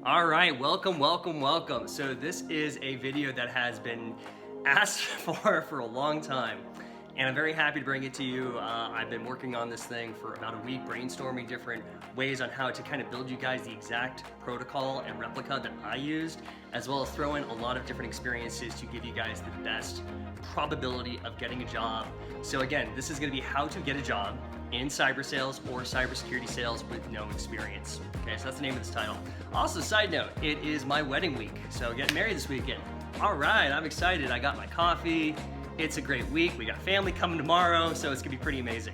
All right, welcome. So this is a video that has been asked for a long time, and I'm very happy to bring it to you. I've been working on this thing for about a week, brainstorming different ways on how to kind of build you guys the exact protocol and replica that I used, as well as throw in a lot of different experiences to give you guys the best probability of getting a job. So again, this is going to be how to get a job in cyber sales or cybersecurity sales with no experience. Okay, so that's the name of this title. Also, side note, it is my wedding week, so getting married this weekend. All right, I'm excited. I got my coffee. It's a great week. We got family coming tomorrow, so it's gonna be pretty amazing.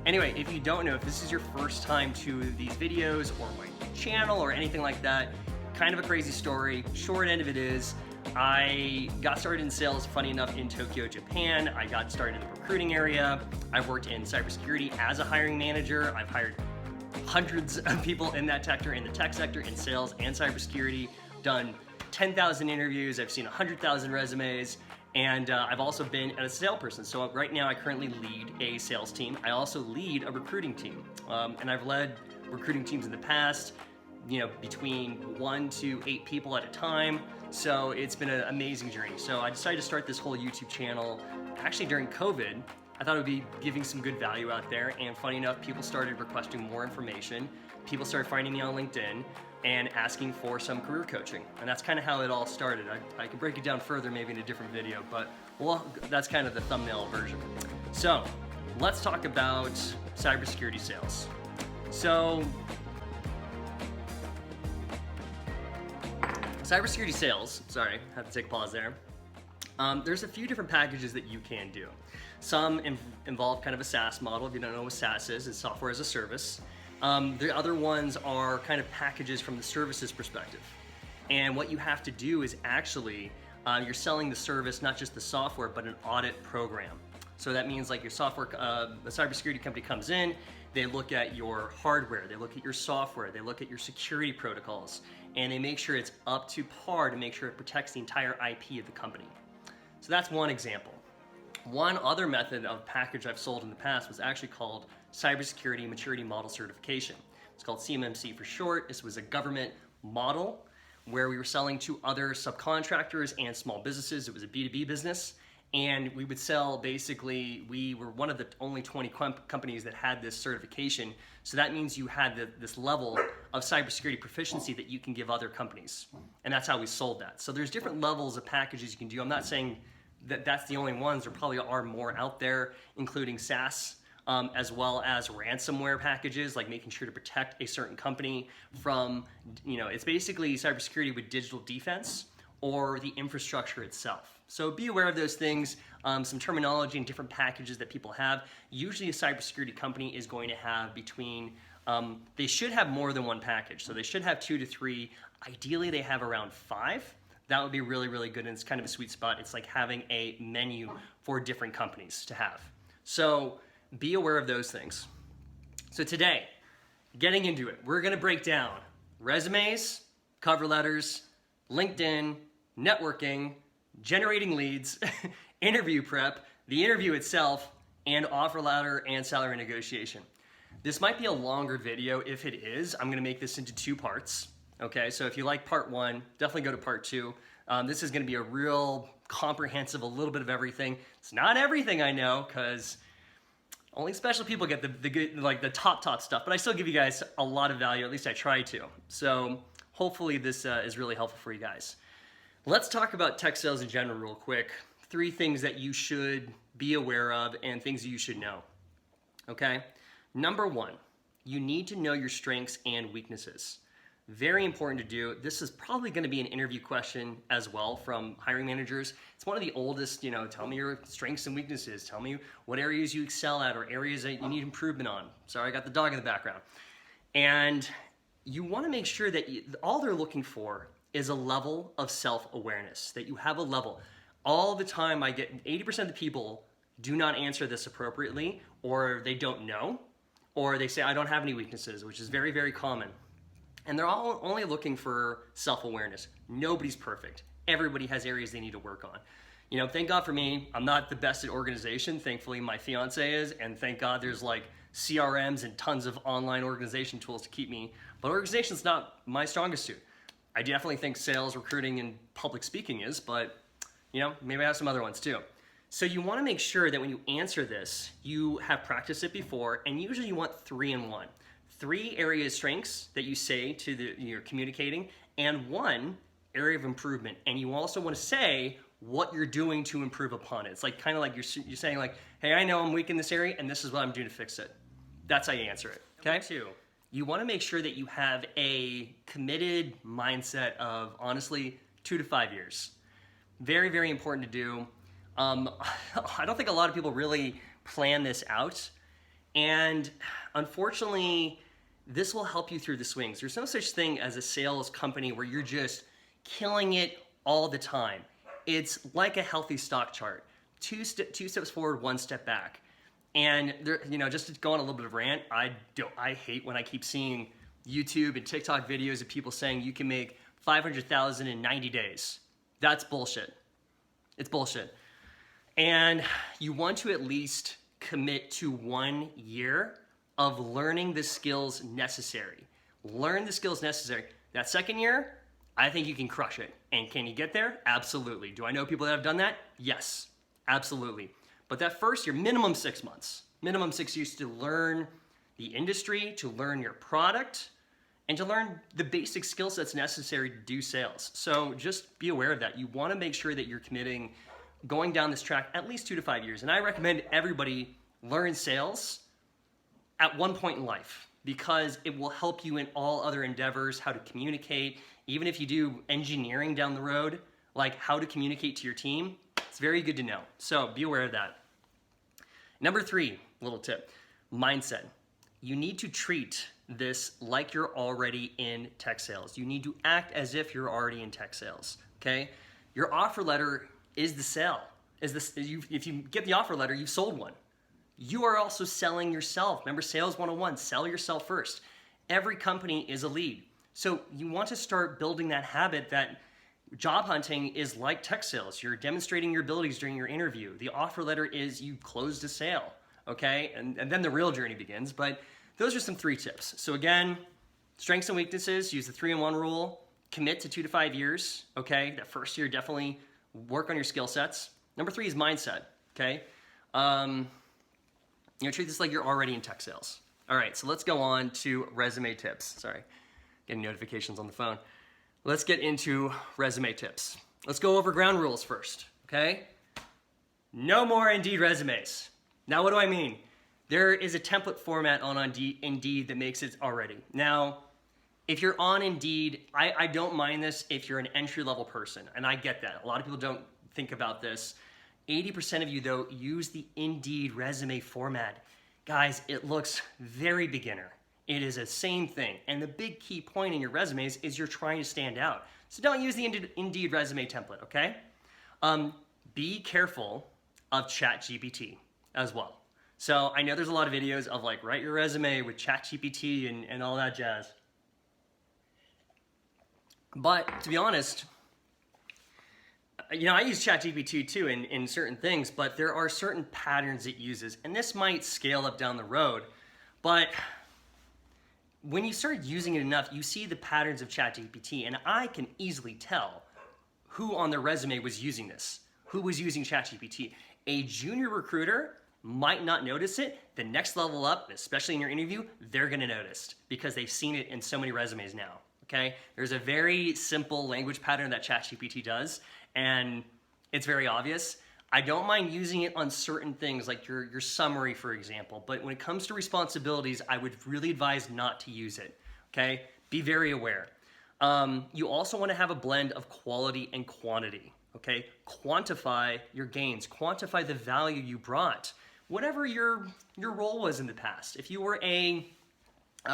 Anyway, if you don't know, if this is your first time to these videos or my channel or anything like that, kind of a crazy story. Short end of it is, I got started in sales, funny enough, in Tokyo, Japan. I got started in the recruiting area. I've worked in cybersecurity as a hiring manager. I've hired hundreds of people in that sector, in the tech sector, in sales and cybersecurity, done 10,000 interviews. I've seen 100,000 resumes. And I've also been a salesperson. So right now I currently lead a sales team. I also lead a recruiting team. And I've led recruiting teams in the past, you know, between 1 to 8 people at a time. So it's been an amazing journey. So I decided to start this whole YouTube channel actually during COVID. I thought it would be giving some good value out there. And funny enough, people started requesting more information. People started finding me on LinkedIn and asking for some career coaching. And that's kind of how it all started. I can break it down further maybe in a different video, but well, that's kind of the thumbnail version. So let's talk about cybersecurity sales. So cybersecurity sales, sorry, I have to take a pause there. There's a few different packages that you can do. Some involve kind of a SaaS model. If you don't know what SaaS is, it's software as a service. The other ones are kind of packages from the services perspective. And what you have to do is actually, you're selling the service, not just the software, but an audit program. So that means like your software, the cybersecurity company comes in, they look at your hardware, they look at your software, they look at your security protocols, and they make sure it's up to par to make sure it protects the entire IP of the company. So that's one example. One other method of package I've sold in the past was actually called Cybersecurity Maturity Model Certification. It's called CMMC for short. This was a government model where we were selling to other subcontractors and small businesses. It was a B2B business. And we would sell, basically, we were one of the only 20 companies that had this certification. So that means you had this level of cybersecurity proficiency that you can give other companies. And that's how we sold that. So there's different levels of packages you can do. I'm not saying that that's the only ones. There probably are more out there, including SaaS, as well as ransomware packages, like making sure to protect a certain company from, you know, it's basically cybersecurity with digital defense or the infrastructure itself. So be aware of those things, some terminology and different packages that people have. Usually a cybersecurity company is going to have between, they should have more than one package. So they should have 2 to 3. Ideally they have around 5. That would be really, really good, and it's kind of a sweet spot. It's like having a menu for different companies to have. So be aware of those things. So today, getting into it, we're gonna break down resumes, cover letters, LinkedIn, networking, generating leads, interview prep, the interview itself, and offer letter and salary negotiation. This might be a longer video. If it is, I'm gonna make this into 2 parts. Okay, so if you like part 1, definitely go to part 2. This is gonna be a real comprehensive, a little bit of everything. It's not everything, I know, because only special people get the good, like the top stuff, but I still give you guys a lot of value, at least I try to. So hopefully this is really helpful for you guys. Let's talk about tech sales in general real quick. 3 things that you should be aware of and things that you should know, okay? Number 1, you need to know your strengths and weaknesses. Very important to do. This is probably going to be an interview question as well from hiring managers. It's one of the oldest, you know, tell me your strengths and weaknesses. Tell me what areas you excel at or areas that you need improvement on. Sorry, I got the dog in the background. And you want to make sure that all they're looking for is a level of self-awareness, that you have a level. All the time I get 80% of the people do not answer this appropriately, or they don't know, or they say, I don't have any weaknesses, which is very, very common. And they're all only looking for self-awareness. Nobody's perfect. Everybody has areas they need to work on. You know, thank God for me, I'm not the best at organization. Thankfully, my fiance is, and thank God there's like CRMs and tons of online organization tools to keep me, but organization's not my strongest suit. I definitely think sales, recruiting, and public speaking is, but maybe I have some other ones too. So you want to make sure that when you answer this, you have practiced it before, and usually you want 3 in 1. 3 area strengths that you say to you're communicating, and 1 area of improvement. And you also want to say what you're doing to improve upon it. It's like kind of like you're saying like, hey, I know I'm weak in this area, and this is what I'm doing to fix it. That's how you answer it. Okay. 2, you want to make sure that you have a committed mindset of honestly 2 to 5 years. Very, very important to do. I don't think a lot of people really plan this out. And unfortunately, this will help you through the swings. There's no such thing as a sales company where you're just killing it all the time. It's like a healthy stock chart. 2 steps forward, 1 step back. And there, just to go on a little bit of rant, I hate when I keep seeing YouTube and TikTok videos of people saying you can make $500,000 in 90 days. That's bullshit. It's bullshit. And you want to at least commit to 1 year of learning the skills necessary. Learn the skills necessary. That 2nd year, I think you can crush it. And can you get there? Absolutely. Do I know people that have done that? Yes, absolutely. But that 1st year, minimum 6 months, minimum 6 years to learn the industry, to learn your product, and to learn the basic skill sets necessary to do sales. So just be aware of that. You want to make sure that you're committing, going down this track at least 2 to 5 years. And I recommend everybody learn sales at one point in life because it will help you in all other endeavors, how to communicate. Even if you do engineering down the road, like how to communicate to your team, it's very good to know. So be aware of that. Number 3, little tip, mindset. You need to treat this like you're already in tech sales. You need to act as if you're already in tech sales, okay? Your offer letter is the sale. If you get the offer letter, you've sold one. You are also selling yourself. Remember Sales 101, sell yourself first. Every company is a lead. So you want to start building that habit that job hunting is like tech sales. You're demonstrating your abilities during your interview. The offer letter is you closed a sale, okay? And then the real journey begins. But those are some 3 tips. So again, strengths and weaknesses, use the 3 in 1 rule, commit to 2 to 5 years, okay? That 1st year, definitely work on your skill sets. Number 3 is mindset, okay? Treat this like you're already in tech sales. All right, so let's go on to resume tips. Sorry, getting notifications on the phone. Let's get into resume tips. Let's go over ground rules first, okay? No more Indeed resumes. Now, what do I mean? There is a template format on Indeed that makes it already. Now, if you're on Indeed, I don't mind this if you're an entry-level person, and I get that. A lot of people don't think about this. 80% of you, though, use the Indeed resume format. Guys, it looks very beginner. It is the same thing. And the big key point in your resumes is you're trying to stand out. So don't use the Indeed resume template, okay? Be careful of ChatGPT as well. So I know there's a lot of videos of like, write your resume with ChatGPT and all that jazz. But to be honest, I use ChatGPT too in certain things, but there are certain patterns it uses, and this might scale up down the road, but when you start using it enough, you see the patterns of ChatGPT, and I can easily tell who on their resume was using this, who was using ChatGPT. A junior recruiter might not notice it. The next level up, especially in your interview, they're gonna notice because they've seen it in so many resumes now, okay? There's a very simple language pattern that ChatGPT does, and it's very obvious. I don't mind using it on certain things like your summary, for example, but when it comes to responsibilities, I would really advise not to use it, okay? Be very aware. You also wanna have a blend of quality and quantity, okay? Quantify your gains, quantify the value you brought, whatever your role was in the past. If you were a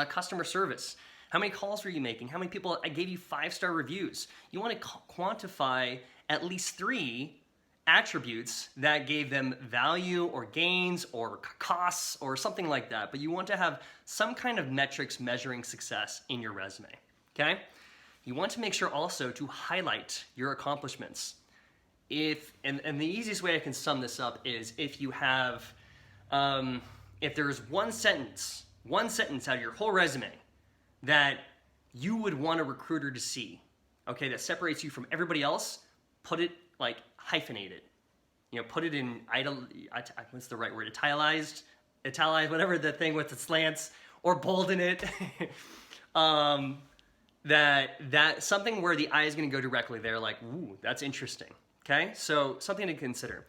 customer service, how many calls were you making? How many people, I gave you 5-star reviews. You wanna quantify at least 3 attributes that gave them value or gains or costs or something like that. But you want to have some kind of metrics measuring success in your resume, okay? You want to make sure also to highlight your accomplishments. And the easiest way I can sum this up is if you have if there's one sentence out of your whole resume that you would want a recruiter to see, okay, that separates you from everybody else, put it like hyphenate it. Put it in what's the right word? Italicized, whatever the thing with the slants, or bolden it. That something where the eye is going to go directly there, like, ooh, that's interesting. Okay, so something to consider.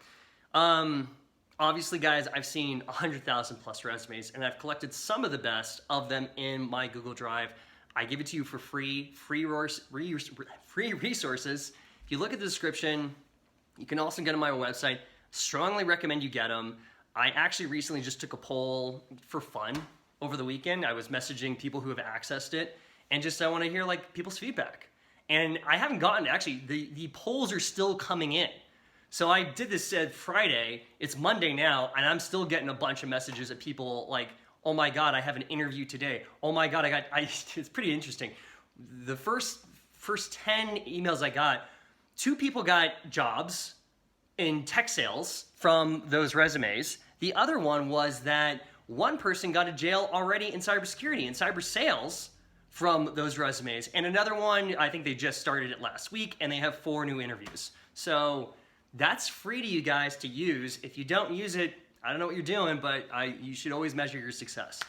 Obviously, guys, I've seen 100,000 plus resumes, and I've collected some of the best of them in my Google Drive. I give it to you for free resources. If you look at the description, you can also get on my website. Strongly recommend you get them. I actually recently just took a poll for fun over the weekend. I was messaging people who have accessed it, and I want to hear like people's feedback. And I haven't gotten, actually, the polls are still coming in. So I did this Friday, it's Monday now, and I'm still getting a bunch of messages of people like, oh my God, I have an interview today. Oh my God, it's pretty interesting. The first 10 emails I got, 2 people got jobs in tech sales from those resumes. The other one was that one person got a jail already in cybersecurity and cyber sales from those resumes. And another one, I think they just started it last week, and they have 4 new interviews. So that's free to you guys to use. If you don't use it, I don't know what you're doing, but you should always measure your success.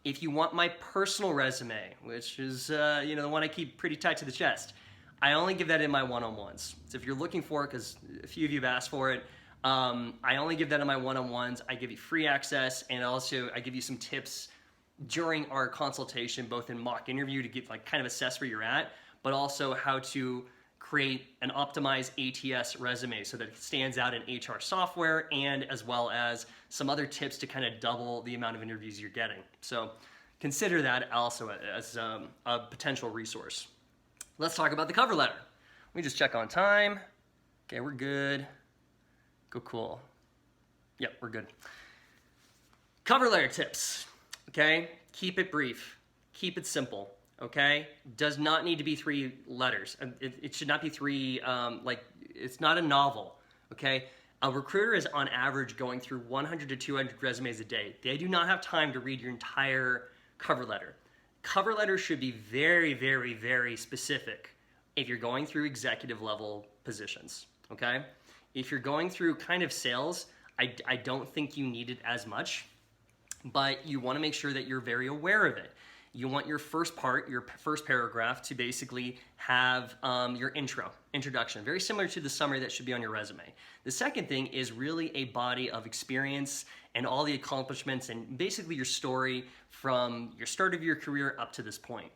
If you want my personal resume, which is the one I keep pretty tight to the chest, I only give that in my one-on-ones. So if you're looking for it, because a few of you have asked for it, I only give that in my one-on-ones. I give you free access, and also I give you some tips during our consultation, both in mock interview to get kind of assess where you're at, but also how to create an optimized ATS resume so that it stands out in HR software, and as well as some other tips to kind of double the amount of interviews you're getting. So consider that also as a potential resource. Let's talk about the cover letter. Let me just check on time. Okay, we're good. Cool. Yep, we're good. Cover letter tips, okay? Keep it brief. Keep it simple. Okay, does not need to be 3 letters. It should not be 3, it's not a novel, okay? A recruiter is on average going through 100 to 200 resumes a day. They do not have time to read your entire cover letter. Cover letter should be very, very, very specific if you're going through executive level positions, okay? If you're going through kind of sales, I don't think you need it as much, but you want to make sure that you're very aware of it. You want your first part, your first paragraph, to basically have your introduction, very similar to the summary that should be on your resume. The second thing is really a body of experience and all the accomplishments and basically your story from your start of your career up to this point.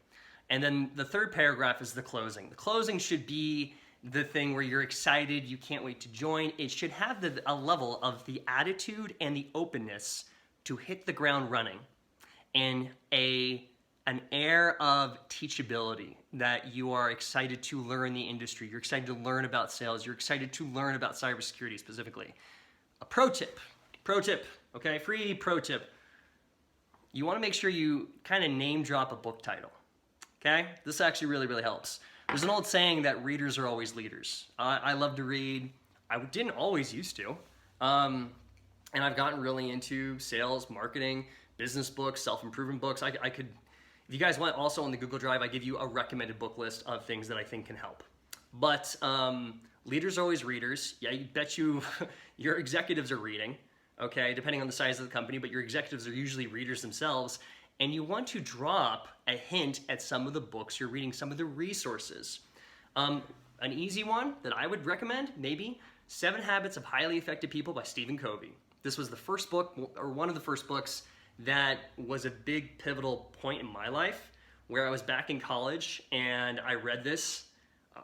And then the third paragraph is the closing. The closing should be the thing where you're excited, you can't wait to join. It should have a level of the attitude and the openness to hit the ground running, and an air of teachability, that you are excited to learn the industry, you're excited to learn about sales, you're excited to learn about cybersecurity specifically. A pro tip, okay, free pro tip. You want to make sure you kind of name drop a book title, okay? This actually really, really helps. There's an old saying that readers are always leaders. I love to read. I didn't always used to. And I've gotten really into sales, marketing, business books, self-improvement books. I could, if you guys want, also on the Google Drive, I give you a recommended book list of things that I think can help. But leaders are always readers. Yeah, you bet you your executives are reading, okay, depending on the size of the company, but your executives are usually readers themselves. And you want to drop a hint at some of the books you're reading, some of the resources. An easy one that I would recommend, maybe, 7 Habits of Highly Effective People by Stephen Covey. This was the first book, or one of the first books, that was a big pivotal point in my life, where I was back in college and I read this.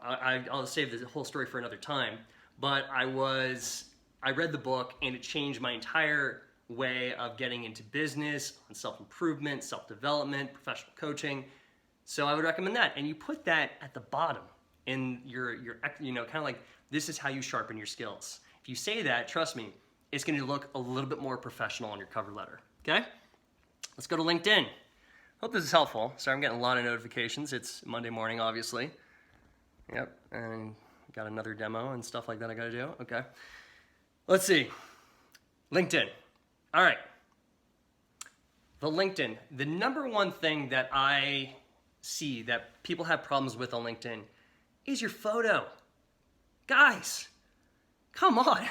I'll save the whole story for another time, but I read the book and it changed my entire way of getting into business, on self-improvement, self-development, professional coaching. So I would recommend that. And you put that at the bottom in your kind of like, this is how you sharpen your skills. If you say that, trust me, it's going to look a little bit more professional on your cover letter, okay? Let's go to LinkedIn. Hope this is helpful. Sorry, I'm getting a lot of notifications. It's Monday morning, obviously. Yep, and got another demo and stuff like that I got to do. Okay. Let's see. LinkedIn. All right. the LinkedIn. The number one thing that I see that people have problems with on LinkedIn is your photo. Guys, come on.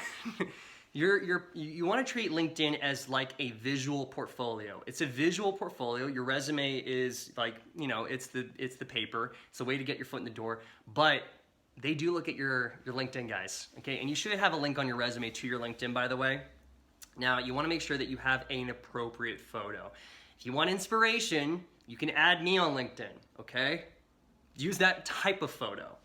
You want to treat LinkedIn as like a visual portfolio. It's a visual portfolio. Your resume is like, it's the paper. It's the way to get your foot in the door. But they do look at your LinkedIn, guys. Okay, and you should have a link on your resume to your LinkedIn, by the way. Now, you want to make sure that you have an appropriate photo. If you want inspiration, you can add me on LinkedIn, okay? Use that type of photo.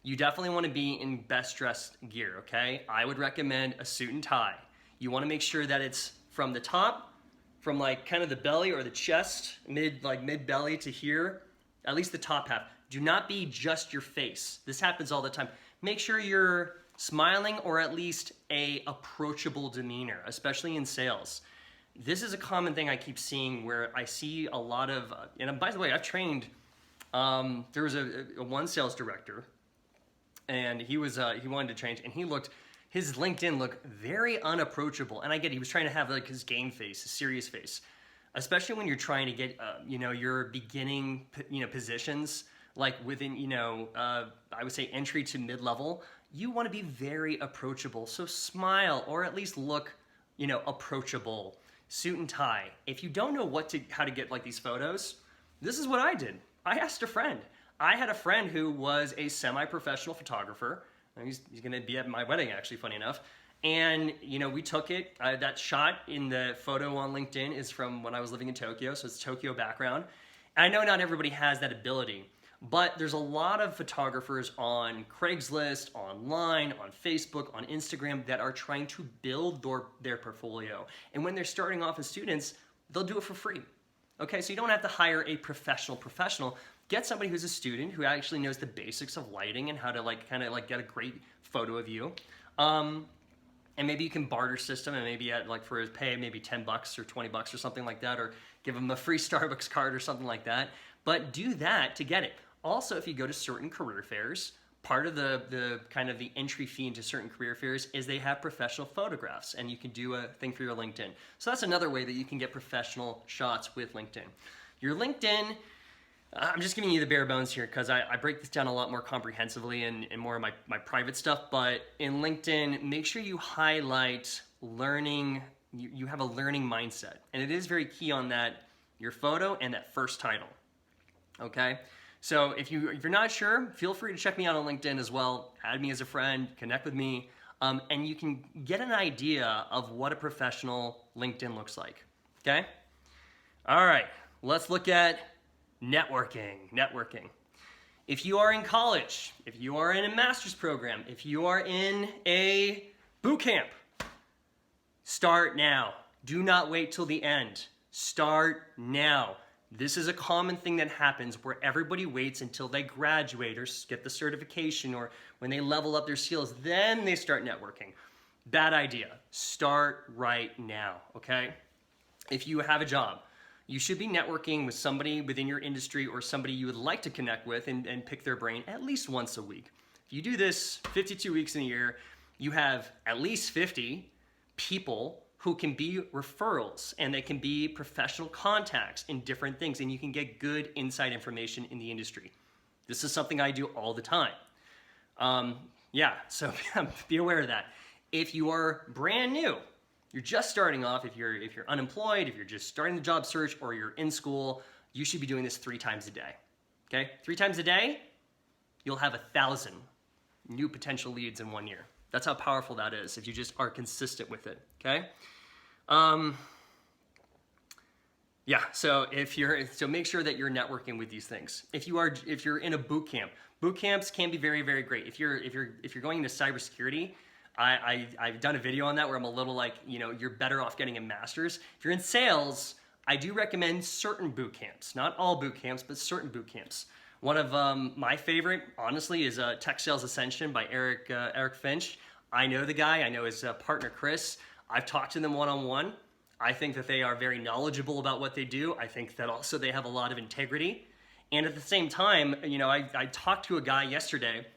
You definitely want to be in best dressed gear, okay? I would recommend a suit and tie. You want to make sure that it's from the top, from like kind of the belly or the chest, mid belly to here, at least the top half. Do not be just your face. This happens all the time. Make sure you're smiling or at least a approachable demeanor, especially in sales. This is a common thing I keep seeing where I see a lot of, and by the way, I've trained, there was a one sales director, and he wanted to change, and his LinkedIn looked very unapproachable. And I get he was trying to have like his game face, his serious face, especially when you're trying to get, your beginning, positions, like within, I would say entry to mid-level. You want to be very approachable. So smile or at least look, approachable. Suit and tie. If you don't know how to get like these photos, this is what I did. I asked a friend. I had a friend who was a semi-professional photographer. He's going to be at my wedding, actually, funny enough. And, we took it. That shot in the photo on LinkedIn is from when I was living in Tokyo, so it's Tokyo background. And I know not everybody has that ability, but there's a lot of photographers on Craigslist, online, on Facebook, on Instagram that are trying to build their portfolio. And when they're starting off as students, they'll do it for free. Okay, so you don't have to hire a professional. Get somebody who's a student who actually knows the basics of lighting and how to get a great photo of you. And maybe you can barter system and maybe for his pay, maybe $10 or $20 or something like that, or give him a free Starbucks card or something like that. But do that to get it. Also, if you go to certain career fairs, part of the kind of the entry fee into certain career fairs is they have professional photographs, and you can do a thing for your LinkedIn. So that's another way that you can get professional shots with LinkedIn. Your LinkedIn, I'm just giving you the bare bones here because I break this down a lot more comprehensively in more of my private stuff. But in LinkedIn, make sure you highlight learning. You have a learning mindset. And it is very key on that, your photo and that first title. Okay? So if you're not sure, feel free to check me out on LinkedIn as well. Add me as a friend, connect with me, and you can get an idea of what a professional LinkedIn looks like. Okay? All right, let's look at networking. If you are in college, if you are in a master's program, if you are in a boot camp, start now. Do not wait till the end. Start now. This is a common thing that happens where everybody waits until they graduate or get the certification or when they level up their skills, then they start networking. Bad idea. Start right now, okay? If you have a job, you should be networking with somebody within your industry or somebody you would like to connect with and pick their brain at least once a week. If you do this 52 weeks in a year, you have at least 50 people who can be referrals, and they can be professional contacts in different things, and you can get good inside information in the industry. This is something I do all the time. So be aware of that. If you are brand new, you're just starting off, if you're unemployed, if you're just starting the job search, or you're in school, you should be doing this 3 times a day. Okay? 3 times a day, you'll have 1,000 new potential leads in 1 year. That's how powerful that is if you just are consistent with it, okay? So make sure that you're networking with these things. If you're in a boot camp, boot camps can be very, very great. If you're going into cybersecurity, I've done a video on that where I'm a little like, you're better off getting a master's. If you're in sales, I do recommend certain boot camps, not all boot camps, but certain boot camps. One of my favorite, honestly, is Tech Sales Ascension by Eric Finch. I know the guy. I know his partner, Chris. I've talked to them one-on-one. I think that they are very knowledgeable about what they do. I think that also they have a lot of integrity. And at the same time, I talked to a guy yesterday.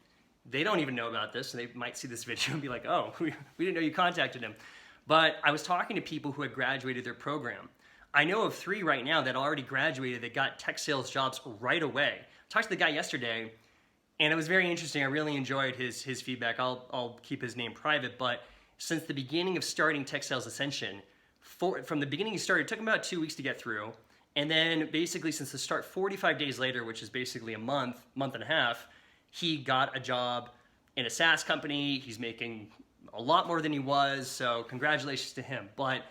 They don't even know about this, and they might see this video and be like, oh, we didn't know you contacted him. But I was talking to people who had graduated their program. I know of 3 right now that already graduated that got tech sales jobs right away. I talked to the guy yesterday, and it was very interesting. I really enjoyed his feedback. I'll keep his name private, but since the beginning of starting Tech Sales Ascension, from the beginning he started, it took him about 2 weeks to get through, and then basically since the start, 45 days later, which is basically a month and a half, he got a job in a SaaS company. He's making a lot more than he was, so congratulations to him. But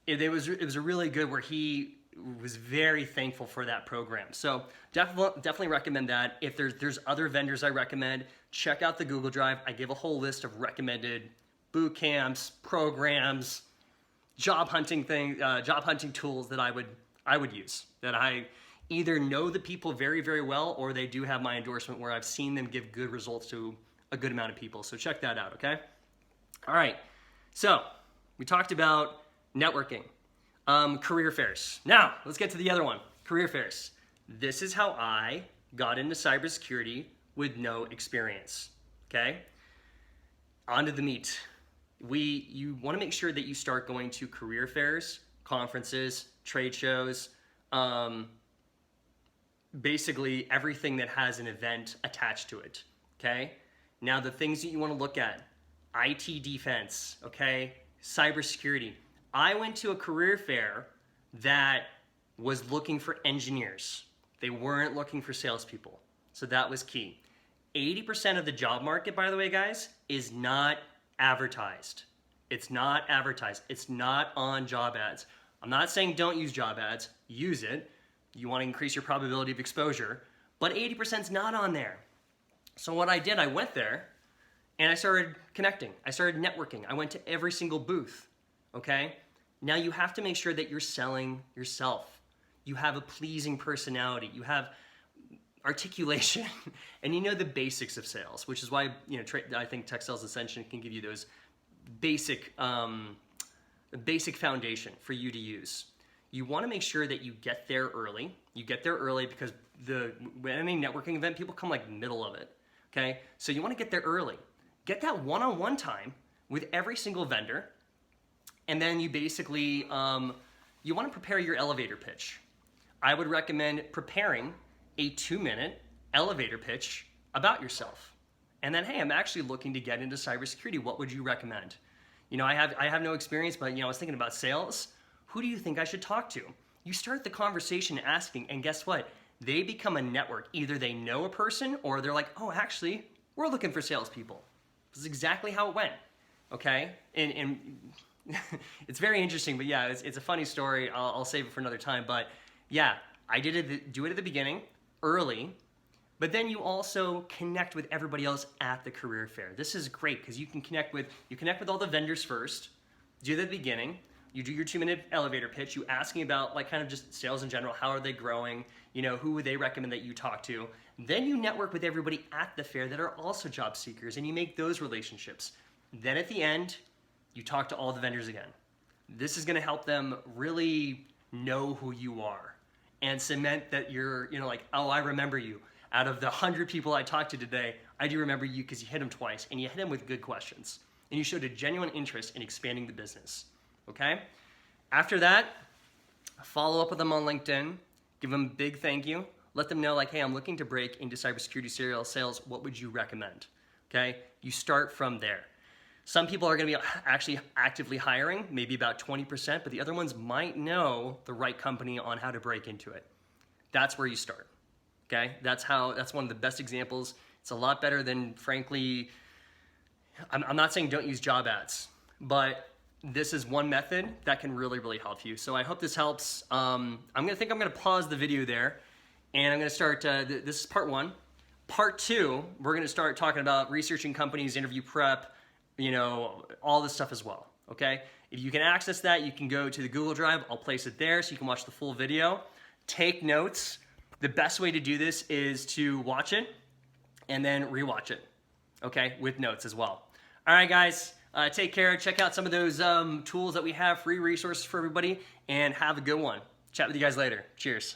it was a really good where he was very thankful for that program. So definitely recommend that. If there's other vendors I recommend, check out the Google Drive. I give a whole list of recommended boot camps, programs, job hunting tools that I would use, that I either know the people very, very well, or they do have my endorsement where I've seen them give good results to a good amount of people. So check that out, okay? All right, so we talked about networking, career fairs. Now, let's get to the other one, career fairs. This is how I got into cybersecurity with no experience, okay? On to the meat. You want to make sure that you start going to career fairs, conferences, trade shows, basically everything that has an event attached to it, okay? Now, the things that you want to look at, IT defense, okay? Cybersecurity. I went to a career fair that was looking for engineers. They weren't looking for salespeople. So that was key. 80% of the job market, by the way, guys, is not advertised. It's not advertised. It's not on job ads. I'm not saying don't use job ads. Use it. You want to increase your probability of exposure. But 80% is not on there. So what I did, I went there and I started connecting. I started networking. I went to every single booth, okay? Now you have to make sure that you're selling yourself. You have a pleasing personality. You have articulation, and you know the basics of sales, which is why I think Tech Sales Ascension can give you those basic foundation for you to use. You want to make sure that you get there early. You get there early because when any networking event, people come like middle of it. Okay, so you want to get there early. Get that one-on-one time with every single vendor, and then you basically you want to prepare your elevator pitch. I would recommend preparing a 2-minute elevator pitch about yourself. And then, hey, I'm actually looking to get into cybersecurity. What would you recommend? I have no experience, but I was thinking about sales. Who do you think I should talk to? You start the conversation asking, and guess what? They become a network. Either they know a person, or they're like, oh, actually, we're looking for salespeople. This is exactly how it went, okay? And it's very interesting, but yeah, it's a funny story. I'll save it for another time. But yeah, I do it at the beginning, early, but then you also connect with everybody else at the career fair. This is great because you connect with all the vendors first, do that at the beginning, you do your 2-minute elevator pitch, you asking about like kind of just sales in general, how are they growing, who would they recommend that you talk to. Then you network with everybody at the fair that are also job seekers, and you make those relationships. Then at the end, you talk to all the vendors again. This is gonna help them really know who you are and cement that you're, like, oh, I remember you. Out of the 100 people I talked to today, I do remember you because you hit them twice, and you hit them with good questions. And you showed a genuine interest in expanding the business, okay? After that, follow up with them on LinkedIn, give them a big thank you, let them know like, hey, I'm looking to break into cybersecurity serial sales, what would you recommend, okay? You start from there. Some people are gonna be actually actively hiring, maybe about 20%, but the other ones might know the right company on how to break into it. That's where you start, okay? That's one of the best examples. It's a lot better than, frankly, I'm not saying don't use job ads, but this is one method that can really, really help you. So I hope this helps. I'm gonna pause the video there, and I'm gonna start, this is part 1. Part 2, we're gonna start talking about researching companies, interview prep, all this stuff as well, okay? If you can access that, you can go to the Google Drive. I'll place it there so you can watch the full video. Take notes. The best way to do this is to watch it and then rewatch it, okay, with notes as well. All right, guys, take care. Check out some of those tools that we have, free resources for everybody, and have a good one. Chat with you guys later. Cheers.